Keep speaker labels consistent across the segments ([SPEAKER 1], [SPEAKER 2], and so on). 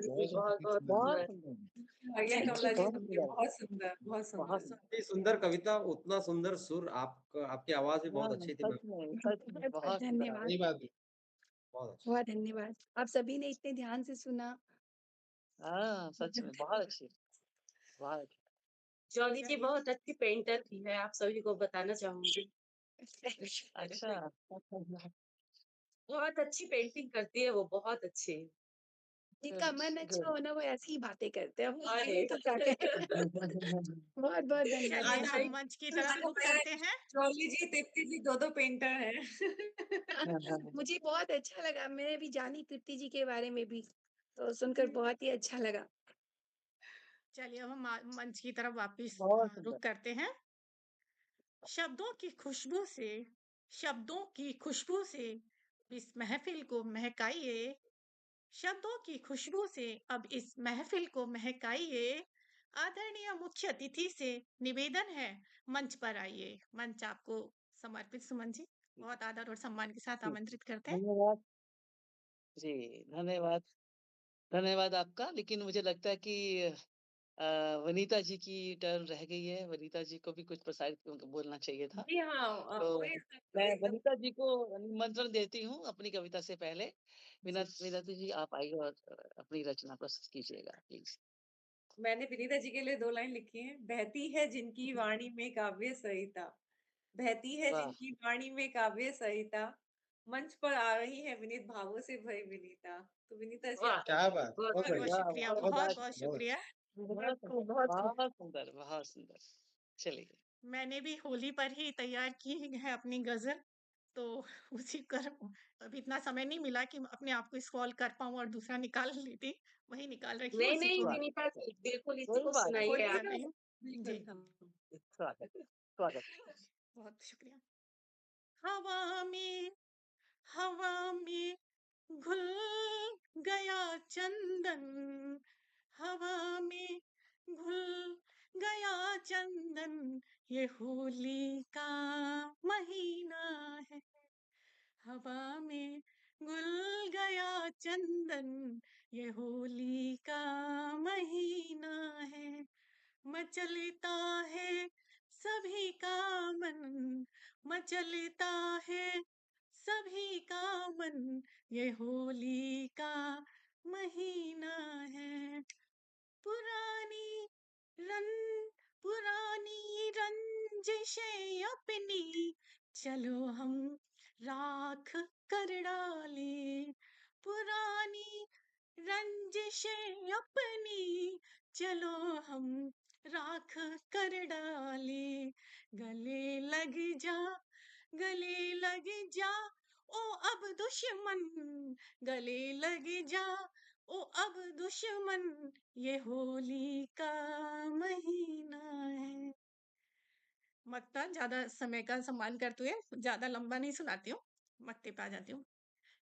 [SPEAKER 1] जी,
[SPEAKER 2] बहुत
[SPEAKER 1] बहुत-बहुत
[SPEAKER 3] बहुत
[SPEAKER 1] सुंदर।
[SPEAKER 3] सुंदर।
[SPEAKER 2] ये
[SPEAKER 3] जी,
[SPEAKER 2] कमला जी
[SPEAKER 3] बहुत
[SPEAKER 2] आपकी
[SPEAKER 3] सुंदर,
[SPEAKER 2] बहुत सुंदर, बहुत
[SPEAKER 3] बहुत
[SPEAKER 2] सुंदर।
[SPEAKER 3] सुंदर।
[SPEAKER 4] इतनी सुंदर कविता, उतना सुंदर सुर, आपका आपकी आवाज़ भी बहुत
[SPEAKER 3] हाँ,
[SPEAKER 4] अच्छी थी मैम।
[SPEAKER 3] सच में
[SPEAKER 5] बहुत-बहुत
[SPEAKER 3] बहुत सुंदर आवाज़।
[SPEAKER 5] धन्यवाद।
[SPEAKER 4] सही बात है। बहुत अच्छा।
[SPEAKER 5] बहुत धन्यवाद। आप सभी ने इतने ध्यान से सुना।
[SPEAKER 3] हाँ, सच में बहुत अच्छी, बहुत अच्छी।
[SPEAKER 1] जॉली जी
[SPEAKER 5] चलिए।
[SPEAKER 1] बहुत अच्छी पेंटर भी है, आप सभी को बताना चाहूँगी।
[SPEAKER 3] अच्छा।
[SPEAKER 1] बहुत अच्छी पेंटिंग करती है वो, बहुत अच्छी।
[SPEAKER 5] जिनका
[SPEAKER 3] गुड,
[SPEAKER 5] मन अच्छा
[SPEAKER 3] गुड।
[SPEAKER 5] हो ना, वो ऐसी ही बातें करते हैं। अब
[SPEAKER 1] अरे!
[SPEAKER 5] हमें तो क्या कहें। बहुत-बहुत
[SPEAKER 2] आज
[SPEAKER 5] धन्यवाद।
[SPEAKER 6] चलिए हम
[SPEAKER 2] एक
[SPEAKER 6] मंच की तरफ रुख
[SPEAKER 2] मेरा
[SPEAKER 6] करते हैं।
[SPEAKER 2] जॉली जी, तृप्ति जी 2-2 पेंटर हैं।
[SPEAKER 5] मुझे बहुत अच्छा लगा। मैंने भी जानी तृप्ति जी के बारे में भी, तो सुनकर बहुत ही अच्छा लगा।
[SPEAKER 6] चलिए अब हम मंच की तरफ वापिस
[SPEAKER 3] बहुत
[SPEAKER 6] रुख
[SPEAKER 3] सुंदर।
[SPEAKER 6] करते हैं। शब्दों की खुशबू से शब्दों की खुशबू से इस महफ़िल को महकाइए, शब्दों की खुशबू से अब इस महफ़िल को महकाइए। आदरणीय मुख्य अतिथि से निवेदन है, मंच पर आइए। मंच आपको समर्पित सुमन जी। बहुत आदर और सम्मान के साथ
[SPEAKER 3] जी,
[SPEAKER 6] आमंत्रित करते हैं।
[SPEAKER 3] धन्यवाद। जी, धन्यवाद। धन्यवाद आपका, लेकिन मुझे लगता है कि अ, वनीता जी की टर्न रह गई है। वनीता जी को भी कुछ प्रसारित बोलना चाहिए था।
[SPEAKER 1] जी हाँ,
[SPEAKER 3] तो
[SPEAKER 1] वही सब
[SPEAKER 3] मैं
[SPEAKER 1] एकदम।
[SPEAKER 3] वनीता जी को निमंत्रण देती हूँ अपनी कविता से पहले।
[SPEAKER 1] जी।
[SPEAKER 3] वनीता जी आप आइए और अपनी रचना प्रस्तुत कीजिएगा प्लीज़।
[SPEAKER 2] मैंने विनीता जी के लिए 2 लाइन लिखी हैं। बहती है जिनकी वाणी में काव्य सरिता, बहती है
[SPEAKER 3] वाह!
[SPEAKER 2] जिनकी वाणी में काव्य सरिता, मंच पर आ रही है विनीत भावों से भरी विनीता। तो विनीता जी
[SPEAKER 1] वाह!
[SPEAKER 2] आप
[SPEAKER 4] क्या बात!
[SPEAKER 1] बहुत
[SPEAKER 4] बहुत
[SPEAKER 6] बहुत-बहुत
[SPEAKER 4] बढ़िया।
[SPEAKER 3] वाह,
[SPEAKER 6] शुक्रिया,
[SPEAKER 3] वाह!
[SPEAKER 1] खूब,
[SPEAKER 6] बहुत-बहुत
[SPEAKER 3] शाबाश!
[SPEAKER 4] बहुत
[SPEAKER 6] शुक्रिया।
[SPEAKER 3] बहुत
[SPEAKER 5] बहुत खूब,
[SPEAKER 3] सुंदर,
[SPEAKER 5] बहुत खूब।
[SPEAKER 3] बहुत सुंदर, बहुत सुंदर। चलिए।
[SPEAKER 6] मैंने भी होली पर ही तैयार की है अपनी गज़ल, तो उसी कर अभी इतना समय नहीं मिला कि अपने आप को स्क्रॉल कर पाऊँ और दूसरा निकाल लेती। वही निकाल रही हूँ,
[SPEAKER 1] नहीं,
[SPEAKER 6] उसी
[SPEAKER 1] नहीं
[SPEAKER 6] को
[SPEAKER 3] स्वागत,
[SPEAKER 1] विनीता जी, बिल्कुल इसी
[SPEAKER 3] कोई
[SPEAKER 1] को
[SPEAKER 3] बात नहीं।
[SPEAKER 1] सुनाइए
[SPEAKER 6] कर
[SPEAKER 1] आप।
[SPEAKER 2] बोलिएगा,
[SPEAKER 6] रही हूँ। जी,
[SPEAKER 2] बिल्कुल हम
[SPEAKER 3] स्वागत, स्वागत।
[SPEAKER 6] बहुत शुक्रिया। हवा में हवा में घुल गया चंदन, हवा में घुल गया चंदन, ये होली का महीना है। हवा में घुल गया चंदन, ये होली का महीना है। मचलता है सभी का मन, मचलता है सभी का मन, ये होली का महीना है। पुरानी रन पुरानी रंजिशें अपनी चलो हम राख कर डालें, पुरानी रंजिशें अपनी चलो हम राख कर डालें। गले लग जा, गले लग जा, ओ अब दुश्मन, गले लग जा, ओ अब दुश्मन, ये होली का महीना है। मक्ता ज्यादा समय का सम्मान करते हुए ज्यादा लंबा नहीं सुनाती हूँ, मक्ते पे आ जाती हूँ।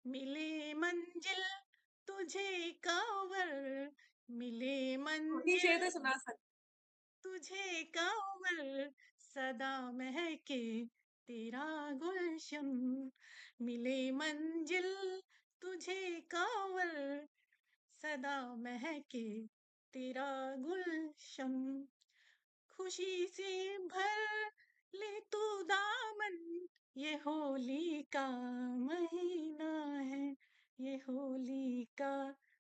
[SPEAKER 6] मिले मंजिल तुझे कांवर, मिले
[SPEAKER 2] नहीं चाहिए
[SPEAKER 6] मंजिल
[SPEAKER 2] तो सुना सकते
[SPEAKER 6] तुझे कांवर, सदा महके तेरा गुलशन। मिले मंजिल तुझे कांवर, सदा महके तेरा गुलशन। खुशी से भर ले तू दामन, ये होली का महीना है, ये होली का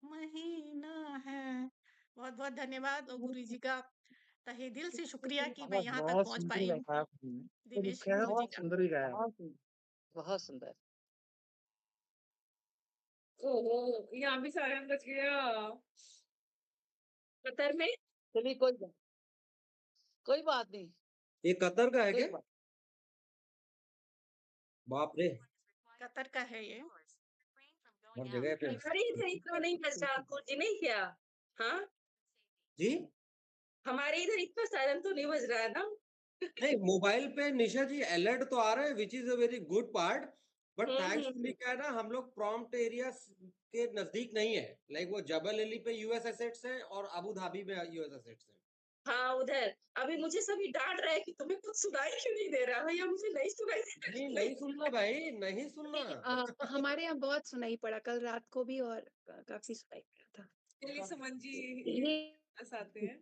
[SPEAKER 6] महीना है। बहुत बहुत धन्यवाद और गुरु जी का तहे दिल से शुक्रिया कि मैं
[SPEAKER 4] बहुत
[SPEAKER 6] यहाँ तक
[SPEAKER 4] बहुत
[SPEAKER 6] पहुँच
[SPEAKER 4] सुंदर
[SPEAKER 6] पाई हूँ।
[SPEAKER 4] गाया आपने। तो
[SPEAKER 6] दिनेश
[SPEAKER 4] क्या
[SPEAKER 6] गुरु जी
[SPEAKER 3] बहुत
[SPEAKER 6] का।
[SPEAKER 4] सुंदर ही गाया।
[SPEAKER 3] बहुत सुंदर, बहुत सुंदर।
[SPEAKER 2] ओहो! यहाँ भी सायरन बज गया।
[SPEAKER 1] कतर में
[SPEAKER 3] चलिए कोई बात नहीं,
[SPEAKER 4] ये कतर का है
[SPEAKER 3] कोई
[SPEAKER 4] क्या?
[SPEAKER 3] बात
[SPEAKER 4] बाप रे!
[SPEAKER 6] कतर का है ये।
[SPEAKER 4] हर जगह पे।
[SPEAKER 1] हमारे इधर इतना नहीं बजता आपको जी, नहीं क्या? हाँ?
[SPEAKER 4] जी?
[SPEAKER 1] हमारे इधर इतना सायरन तो नहीं बज रहा है ना?
[SPEAKER 4] नहीं, मोबाइल पे निशा जी अलर्ट तो आ रहा है which is a very good part, but thankfully
[SPEAKER 1] हुँ।
[SPEAKER 4] क्या है ना, हम लोग प्रॉम्प्ट एरिया के नज़दीक नहीं है। लाइक वो जबल अली पे यूएस एसेट्स है और अबू धाबी में यूएस एसेट्स है।
[SPEAKER 1] हाँ, उधर। अभी मुझे सभी डाँट रहे हैं कि तुम्हें कुछ सुनाई क्यों नहीं दे रहा? भैया मुझे नहीं सुनाई दे रहा,
[SPEAKER 4] नहीं,
[SPEAKER 1] नहीं
[SPEAKER 4] नहीं सुनना भाई, नहीं सुनना।
[SPEAKER 5] नहीं, हमारे यहाँ बहुत सुनाई पड़ा कल रात को भी और काफ़ी सुनाई पड़ा था।
[SPEAKER 2] चलिए सुमन जी
[SPEAKER 5] ये
[SPEAKER 2] बस आते हैं।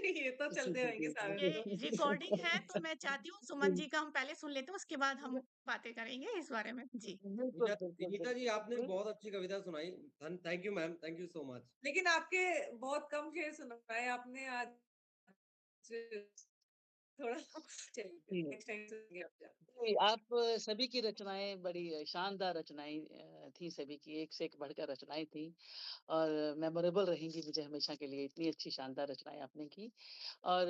[SPEAKER 2] ये तो चलते रहेंगे सारे
[SPEAKER 6] ये
[SPEAKER 2] तो।
[SPEAKER 6] रिकॉर्डिंग है तो मैं चाहती हूँ सुमन जी का हम पहले सुन लेते हैं, उसके बाद हम बातें करेंगे इस बारे में। जी।
[SPEAKER 3] बिल्कुल, बिल्कुल,
[SPEAKER 4] विनीता जी आपने
[SPEAKER 3] बिल्कुल।
[SPEAKER 4] बहुत अच्छी कविता सुनाई। Thank you ma'am, thank you so much.
[SPEAKER 2] लेकिन आपके बहुत कम शेर सुनाए आपने आज थोड़ा चलिए
[SPEAKER 3] जी।
[SPEAKER 2] नेक्स्ट टाइम सुनेंगे आप।
[SPEAKER 3] जी, आप सभी की रचनाएँ बड़ी शानदार रचनाएँ थी सभी की, एक से एक बढ़कर रचनाएँ थी और मेमोरेबल रहेंगी मुझे हमेशा के लिए, इतनी अच्छी शानदार रचनाएँ आपने की। और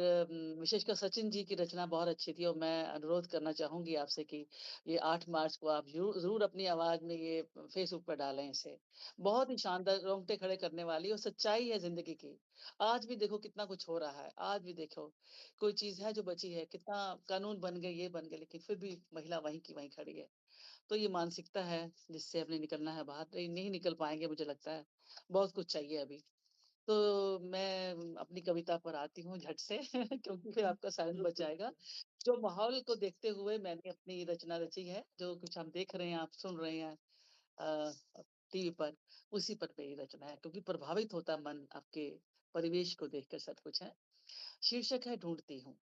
[SPEAKER 3] विशेषकर सचिन जी की रचना बहुत अच्छी थी और मैं अनुरोध करना चाहूँगी आपसे कि ये 8 मार्च को आप ज़रूर अपनी आवाज़ में ये फ़ेसबुक पे डालें इसे। बहुत ही शानदार रोंगटे खड़े करने वाली और सच्चाई है ज़िंदगी की। आज भी देखो कितना कुछ हो रहा है, आज भी देखो कोई चीज़ है जो बची है, कितना कानून बन गए, ये बन गए, लेकिन फिर भी महिला वहीं की वहीं खड़ी है। तो ये मानसिकता है जिससे हमें निकलना है बाहर, नहीं नहीं निकल पाएँगे मुझे लगता है, बहुत कुछ चाहिए अभी। तो मैं अपनी कविता पर आती हूँ झट से क्योंकि फिर आपका साइलेंस बच जाएगा। जो माहौल को देखते हुए मैंने अपनी रचना रची है, जो कुछ हम देख रहे हैं, आप सुन रहे हैं अ, टीवी पर, उसी पर मेरी रचना है क्योंकि प्रभावित होता है मन आपके परिवेश को देखकर सब कुछ है। शीर्षक है ढूँढती हूँ।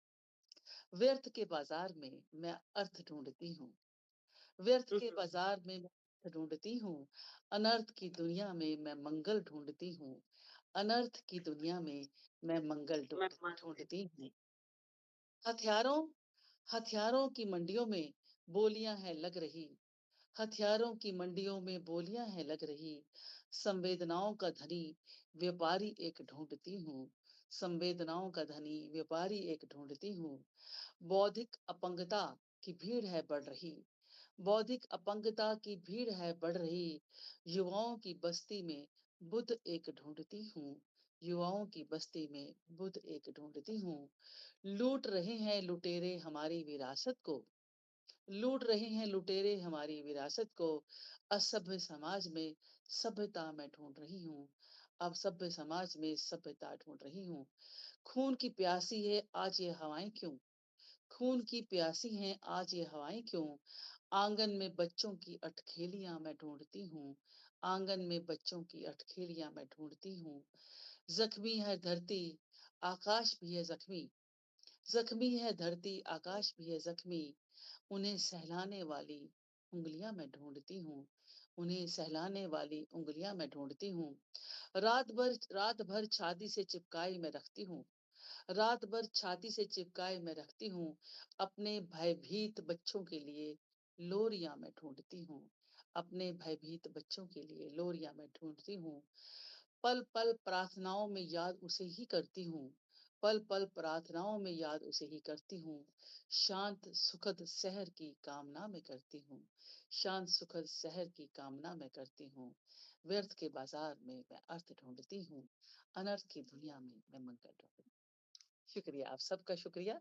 [SPEAKER 3] व्यर्थ के बाज़ार में मैं अर्थ ढूँढती हूँ। व्यर्थ के बाज़ार में मैं अर्थ ढूँढती हूँ। अनर्थ की दुनिया में मैं मंगल ढूँढती हूँ। अनर्थ की दुनिया में मैं मंगल ढूँढती हूँ। हथियारों हथियारों की मंडियों में बोलियां हैं लग रही। हथियारों की मंडियों में बोलियां हैं लग रही। संवेदनाओं का धनी व्यापारी एक ढूंढती हूँ। संवेदनाओं का धनी व्यापारी एक ढूंढती हूँ। बौद्धिक अपंगता की भीड़ है बढ़ रही। बौद्धिक अपंगता की भीड़ है बढ़ रही। युवाओं की बस्ती में बुद्ध एक ढूंढती हूँ। युवाओं की बस्ती में बुद्ध एक ढूंढती हूँ। लूट रहे हैं लुटेरे हमारी विरासत को। लूट रहे हैं लुटेरे हमारी विरासत को। असभ्य समाज में सभ्यता मैं ढूंढ रही हूँ। अब सभ्य समाज में सभ्यता ढूंढ रही हूँ। खून की प्यासी है आज ये हवाएं क्यों। खून की प्यासी हैं आज ये हवाएं क्यों। आंगन में बच्चों की अटखेलियां मैं ढूंढती हूँ। आंगन में बच्चों की अटखेलियां मैं ढूंढती हूँ। जख्मी है धरती आकाश भी है जख्मी। जख्मी है धरती आकाश भी है जख्मी। उन्हें सहलाने वाली उंगलियां मैं ढूंढती हूँ। उन्हें सहलाने वाली उंगलियां मैं ढूंढती हूँ। रात भर छाती से चिपकाई मैं रखती हूँ। रात भर छाती से चिपकाए मैं रखती हूँ। अपने भयभीत बच्चों के लिए लोरियां मैं ढूंढती हूँ। अपने भयभीत बच्चों के लिए लोरियां मैं ढूंढती हूँ। पल पल प्रार्थनाओं में याद उसे ही करती हूँ। पल पल प्रार्थनाओं में याद उसे ही करती हूँ। शांत सुखद शहर की कामना में करती हूँ। शांत सुखद शहर की कामना में करती हूँ। व्यर्थ के बाजार में मैं अर्थ ढूंढती हूँ। अनर्थ की दुनिया में मैं मंगल ढूंढती हूँ। शुक्रिया, आप सबका शुक्रिया।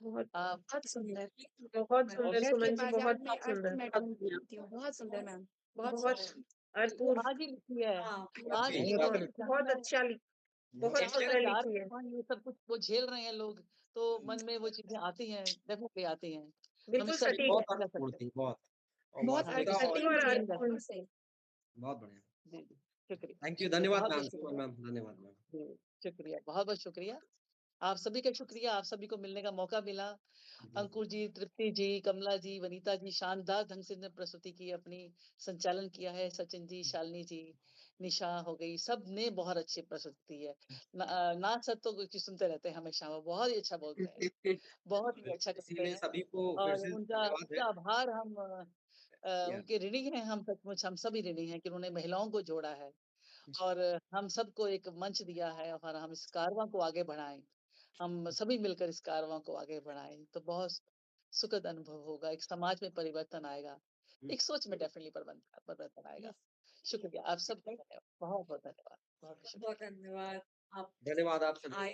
[SPEAKER 5] बहुत
[SPEAKER 3] आप
[SPEAKER 5] बहुत सुंदर।
[SPEAKER 7] बहुत सुंदर
[SPEAKER 5] व्यर्थ के
[SPEAKER 7] सुमन जी,
[SPEAKER 5] बाजार
[SPEAKER 7] बहुत
[SPEAKER 5] में अर्थ
[SPEAKER 7] सुंदर।
[SPEAKER 5] मैं ढूंढती हूँ। बहुत सुंदर मैम, बहुत
[SPEAKER 7] बहुत
[SPEAKER 5] सुंदर।
[SPEAKER 3] ये
[SPEAKER 7] अपूर्व,
[SPEAKER 3] आज ही लिखी है,
[SPEAKER 2] हाँ,
[SPEAKER 3] आज ही
[SPEAKER 4] बहुत
[SPEAKER 3] लिखी है।
[SPEAKER 4] बढ़िया,
[SPEAKER 7] बहुत अच्छा बहुत
[SPEAKER 3] जब
[SPEAKER 7] सुंदर
[SPEAKER 3] संसार
[SPEAKER 7] लिखी है।
[SPEAKER 3] में ये सब कुछ वो झेल रहे हैं लोग, तो मन में वो चीज़ें आती हैं, डेफ़िनेटली आती हैं। हम
[SPEAKER 7] बिल्कुल
[SPEAKER 3] इसका
[SPEAKER 7] सटीक,
[SPEAKER 3] विरोध
[SPEAKER 4] बहुत
[SPEAKER 3] नहीं कर
[SPEAKER 4] अर्थपूर्ण
[SPEAKER 3] सकते।
[SPEAKER 4] थी, बहुत। और
[SPEAKER 5] बहुत
[SPEAKER 3] हाँ,
[SPEAKER 4] वास्तविकता
[SPEAKER 3] इसका
[SPEAKER 7] सटीक
[SPEAKER 4] और
[SPEAKER 5] अर्थहीन
[SPEAKER 7] और
[SPEAKER 5] भी है,
[SPEAKER 3] विरोध नहीं कर
[SPEAKER 7] अर्थपूर्ण।
[SPEAKER 5] बहुत
[SPEAKER 3] सकते।
[SPEAKER 5] सही।
[SPEAKER 4] बहुत बढ़िया।
[SPEAKER 3] जी, जी, शुक्रिया,
[SPEAKER 4] थैंक यू,
[SPEAKER 3] शुक्रिया,
[SPEAKER 4] धन्यवाद
[SPEAKER 3] बहुत-बहुत
[SPEAKER 4] मैम, सुमन
[SPEAKER 3] शुक्रिया।
[SPEAKER 4] मैम, धन्यवाद मैम।
[SPEAKER 3] जी, शुक्रिया, बहुत-बहुत शुक्रिया। आप सभी का शुक्रिया, आप सभी को मिलने का मौका मिला। अंकुर जी, तृप्ति जी, कमला जी, वनीता जी शानदार ढंग से ने प्रस्तुति की, अपनी संचालन किया है। सचिन जी, शालिनी जी, निशा हो गई, सबने बहुत अच्छी प्रस्तुति है। नाच सर तो कुछ सुनते रहते हैं हमेशा, वो बहुत ही अच्छा बोलते हैं, बहुत ही अच्छा करते
[SPEAKER 4] इसीलिए
[SPEAKER 3] हैं
[SPEAKER 4] सभी को फिर
[SPEAKER 3] और
[SPEAKER 4] से
[SPEAKER 3] उनका
[SPEAKER 4] धन्यवाद है।
[SPEAKER 3] उनका आभार हम
[SPEAKER 4] या
[SPEAKER 3] उनके ऋणी हैं, हम सचमुच हम सभी ऋणी हैं कि उन्होंने महिलाओं को जोड़ा है और हम सबको एक मंच दिया है और हम इस कारवां को आगे बढ़ाएँ। हम सभी मिलकर इस कारवां को आगे बढ़ाएँ, तो बहुत सुखद अनुभव होगा, एक समाज में परिवर्तन आएगा, एक सोच में डेफ़िनिटली परिवर्तन आएगा।
[SPEAKER 2] यस
[SPEAKER 3] शुक्रिया, आप सबका धन्यवाद, बहुत-बहुत धन्यवाद, बहुत
[SPEAKER 2] बहुत
[SPEAKER 3] शुक्रिया।
[SPEAKER 2] धन्यवाद। आप
[SPEAKER 4] धन्यवाद आप सभी।
[SPEAKER 2] आए